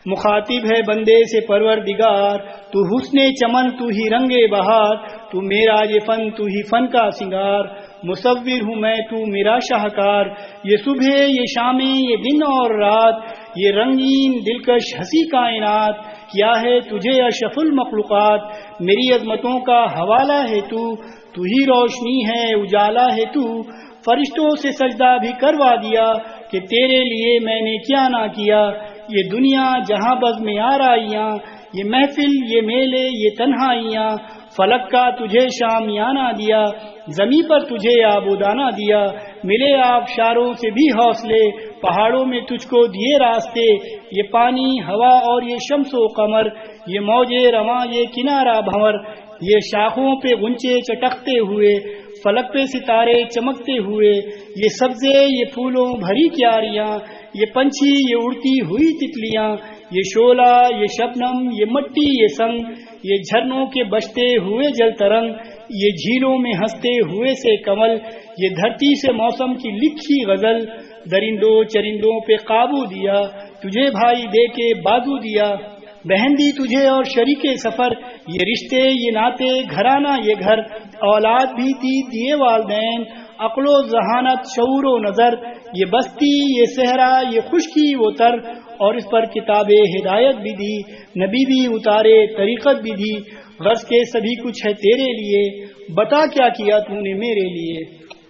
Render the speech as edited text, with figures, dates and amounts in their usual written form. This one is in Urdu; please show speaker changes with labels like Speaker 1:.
Speaker 1: مخاطب ہے بندے سے پروردگار، تو حسن چمن تو ہی رنگ بہار، تو میرا یہ فن تو ہی فن کا سنگار، مصور ہوں میں تو میرا شاہکار، یہ صبح یہ شامیں یہ دن اور رات، یہ رنگین دلکش ہنسی کائنات، کیا ہے تجھے اشرف المخلوقات، میری عظمتوں کا حوالہ ہے تو ہی روشنی ہے اجالا ہے تو، فرشتوں سے سجدہ بھی کروا دیا کہ تیرے لیے میں نے کیا نہ کیا، یہ دنیا جہاں بز میں آرائیاں، یہ محفل یہ میلے یہ تنہائیاں، فلک کا تجھے شامیانہ دیا، زمین پر تجھے آبودانہ دیا، ملے آبشاروں سے بھی حوصلے، پہاڑوں میں تجھ کو دیے راستے، یہ پانی ہوا اور یہ شمس و قمر، یہ موجے رواں یہ کنارہ بھنور، یہ شاخوں پہ غنچے چٹکتے ہوئے، فلک پہ ستارے چمکتے ہوئے، یہ سبزے یہ پھولوں بھری کیاریاں، یہ پنچھی یہ اڑتی ہوئی تتلیاں، یہ شعلہ یہ شبنم یہ مٹی یہ سنگ، یہ جھرنوں کے بجتے ہوئے جل ترنگ، یہ جھیلوں میں ہنستے ہوئے سے کمل، یہ دھرتی سے موسم کی لکھی غزل، درندوں چرندوں پہ قابو دیا، تجھے بھائی دے کے بازو دیا، بہن دی تجھے اور شریک سفر، یہ رشتے یہ ناطے گھرانہ یہ گھر، اولاد بھی دی دیے والدین، عقل و ذہانت شعور و نظر، یہ بستی یہ صحرا یہ خشکی وہ تر، اور اس پر کتاب ہدایت بھی دی، نبی بھی اتارے طریقت بھی دی، غرض کے سبھی کچھ ہے تیرے لیے، بتا کیا کیا تو نے میرے لیے۔